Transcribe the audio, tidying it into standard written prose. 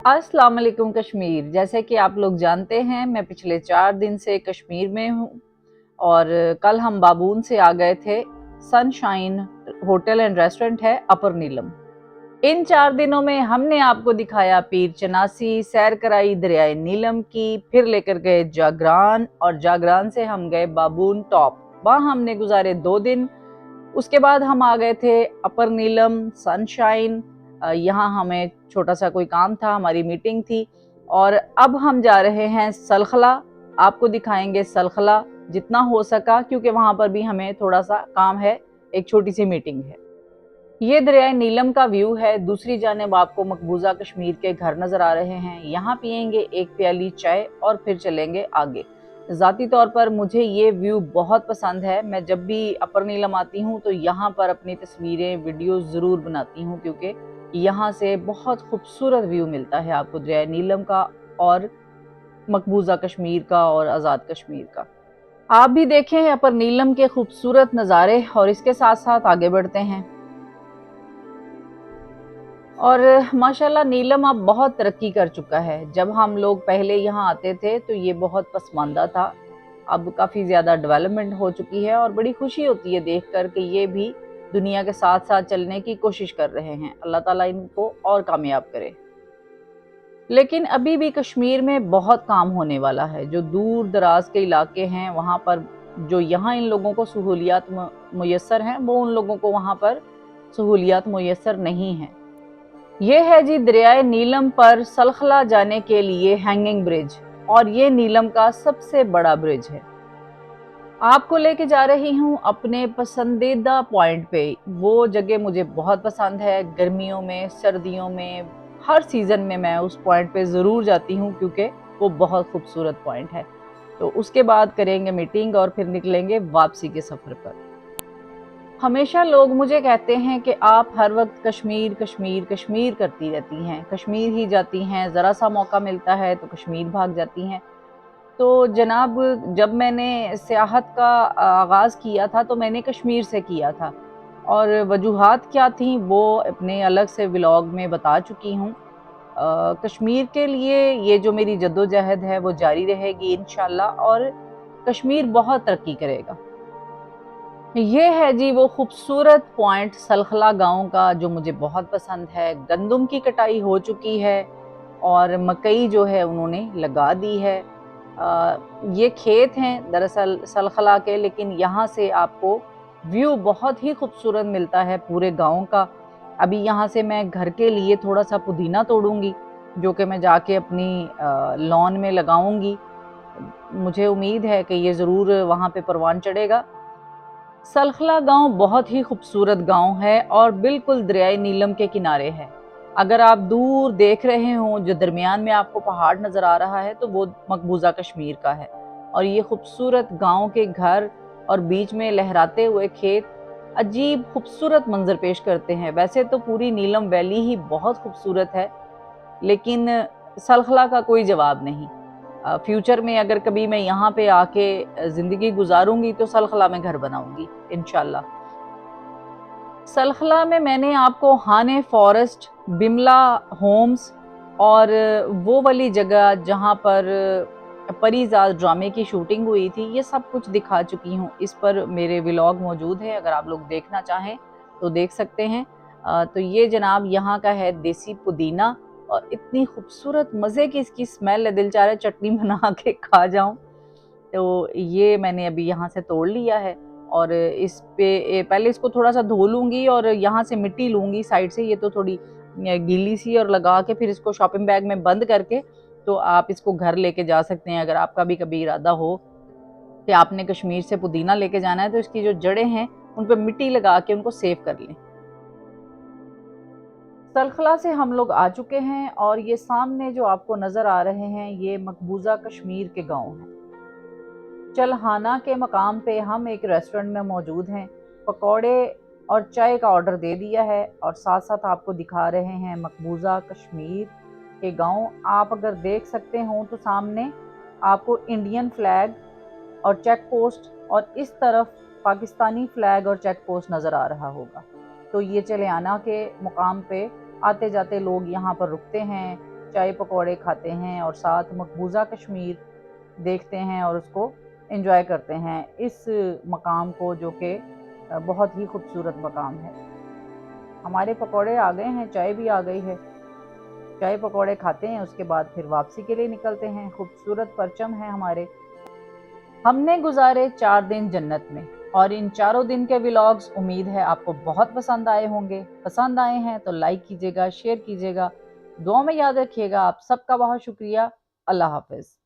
अस्सलाम वालेकुम कश्मीर। जैसे कि आप लोग जानते हैं, मैं पिछले 4 दिन से कश्मीर में हूँ और कल हम बाबून से आ गए थे। सनशाइन होटल एंड रेस्टोरेंट है अपर नीलम। इन 4 दिनों में हमने आपको दिखाया पीर चनासी, सैर कराई दरियाए नीलम की, फिर लेकर गए जागरान और जागरान से हम गए बाबून टॉप। वहाँ हमने गुजारे 2 दिन। उसके बाद हम आ गए थे अपर नीलम, सनशाइन। यहाँ हमें छोटा सा कोई काम था, हमारी मीटिंग थी और अब हम जा रहे हैं सलखला। आपको दिखाएंगे सलखला जितना हो सका, क्योंकि वहां पर भी हमें थोड़ा सा काम है, एक छोटी सी मीटिंग है। ये दरियाए नीलम का व्यू है। दूसरी जानिब आपको मकबूजा कश्मीर के घर नजर आ रहे हैं। यहाँ पियेंगे एक प्याली चाय और फिर चलेंगे आगे। ज़ाती तौर पर मुझे ये व्यू बहुत पसंद है। मैं जब भी अपर नीलम आती हूँ तो यहाँ पर अपनी तस्वीरें वीडियो ज़रूर बनाती हूँ, क्योंकि यहाँ से बहुत खूबसूरत व्यू मिलता है आपको दरियाए नीलम का और मकबूजा कश्मीर का और आज़ाद कश्मीर का। आप भी देखें अपर नीलम के खूबसूरत नज़ारे और इसके साथ साथ आगे बढ़ते हैं। और माशाल्लाह नीलम अब बहुत तरक्की कर चुका है। जब हम लोग पहले यहाँ आते थे तो ये बहुत पसमानदा था। अब काफ़ी ज़्यादा डेवलपमेंट हो चुकी है और बड़ी खुशी होती है देखकर कि ये भी दुनिया के साथ साथ चलने की कोशिश कर रहे हैं। अल्लाह ताला इनको और कामयाब करे। लेकिन अभी भी कश्मीर में बहुत काम होने वाला है। जो दूर दराज के इलाके हैं वहाँ पर जो यहाँ इन लोगों को सहूलियात मुयस्सर हैं, वो उन लोगों को वहाँ पर सहूलियात मुयस्सर नहीं हैं। ये है जी दरियाए नीलम पर सलखला जाने के लिए हैंगिंग ब्रिज, और ये नीलम का सबसे बड़ा ब्रिज है। आपको लेके जा रही हूँ अपने पसंदीदा पॉइंट पे। वो जगह मुझे बहुत पसंद है। गर्मियों में, सर्दियों में, हर सीजन में मैं उस पॉइंट पे ज़रूर जाती हूँ, क्योंकि वो बहुत खूबसूरत पॉइंट है। तो उसके बाद करेंगे मीटिंग और फिर निकलेंगे वापसी के सफ़र पर। हमेशा लोग मुझे कहते हैं कि आप हर वक्त कश्मीर कश्मीर कश्मीर करती रहती हैं, कश्मीर ही जाती हैं, ज़रा सा मौका मिलता है तो कश्मीर भाग जाती हैं। तो जनाब, जब मैंने सियाहत का आगाज़ किया था तो मैंने कश्मीर से किया था, और वजूहात क्या थीं वो अपने अलग से व्लॉग में बता चुकी हूँ। कश्मीर के लिए ये जो मेरी जद्दोजहद है वो जारी रहेगी इंशाल्लाह, और कश्मीर बहुत तरक्की करेगा। ये है जी वो खूबसूरत पॉइंट सलखला गांव का, जो मुझे बहुत पसंद है। गंदम की कटाई हो चुकी है और मकई जो है उन्होंने लगा दी है। ये खेत हैं दरअसल सलखला के, लेकिन यहाँ से आपको व्यू बहुत ही खूबसूरत मिलता है पूरे गांव का। अभी यहाँ से मैं घर के लिए थोड़ा सा पुदीना तोड़ूंगी, जो कि मैं जाके अपनी लॉन में लगाऊंगी। मुझे उम्मीद है कि ये ज़रूर वहाँ पे परवान चढ़ेगा। सलखला गांव बहुत ही खूबसूरत गांव है और बिल्कुल दरियाए नीलम के किनारे है। अगर आप दूर देख रहे हो, जो दरमियान में आपको पहाड़ नजर आ रहा है, तो वो मकबूजा कश्मीर का है। और ये खूबसूरत गांव के घर और बीच में लहराते हुए खेत अजीब खूबसूरत मंजर पेश करते हैं। वैसे तो पूरी नीलम वैली ही बहुत खूबसूरत है, लेकिन सलखला का कोई जवाब नहीं। फ्यूचर में अगर कभी मैं यहाँ पे आके ज़िंदगी गुजारूंगी तो सलखला में घर बनाऊंगी इंशाल्लाह। सलखला में मैंने आपको हाने फॉरेस्ट, बिमला होम्स और वो वाली जगह जहाँ पर परीजाद ड्रामे की शूटिंग हुई थी, ये सब कुछ दिखा चुकी हूँ। इस पर मेरे व्लॉग मौजूद है, अगर आप लोग देखना चाहें तो देख सकते हैं। तो ये जनाब यहाँ का है देसी पुदीना, और इतनी खूबसूरत मज़े की इसकी स्मेल है, दिल चाह रहा है चटनी बना के खा जाऊं। तो ये मैंने अभी यहाँ से तोड़ लिया है और इस पे पहले इसको थोड़ा सा धो लूँगी और यहाँ से मिट्टी लूँगी साइड से। ये तो थोड़ी गीली सी, और लगा के फिर इसको शॉपिंग बैग में बंद करके तो आप इसको घर लेके जा सकते हैं। अगर आपका भी कभी इरादा हो कि आपने कश्मीर से पुदीना लेके जाना है, तो इसकी जो जड़ें हैं उन पर मिट्टी लगा के उनको सेव कर लें। सलखला से हम लोग आ चुके हैं और ये सामने जो आपको नज़र आ रहे हैं ये मकबूजा कश्मीर के गांव हैं। चलहाना के मकाम पे हम एक रेस्टोरेंट में मौजूद हैं। पकौड़े और चाय का ऑर्डर दे दिया है और साथ साथ आपको दिखा रहे हैं मकबूजा कश्मीर के गांव। आप अगर देख सकते हो तो सामने आपको इंडियन फ्लैग और चेक पोस्ट, और इस तरफ पाकिस्तानी फ्लैग और चेक पोस्ट नज़र आ रहा होगा। तो ये चलियाना के मुकाम पे आते जाते लोग यहाँ पर रुकते हैं, چائے پکوڑے کھاتے ہیں اور ساتھ مقبوضہ کشمیر دیکھتے ہیں اور اس کو انجوائے کرتے ہیں اس مقام کو، جو کہ بہت ہی خوبصورت مقام ہے۔ ہمارے پکوڑے آ گئے ہیں، چائے بھی آ گئی ہے، چائے پکوڑے کھاتے ہیں، اس کے بعد پھر واپسی کے لیے نکلتے ہیں۔ خوبصورت پرچم ہے ہمارے۔ ہم نے گزارے 4 دن جنت میں، اور ان چاروں دن کے ولاگز امید ہے آپ کو بہت پسند آئے ہوں گے۔ پسند آئے ہیں تو لائک کیجیے گا، شیئر کیجیے گا، دعا میں یاد رکھیے گا۔ آپ سب کا بہت شکریہ۔ اللہ حافظ۔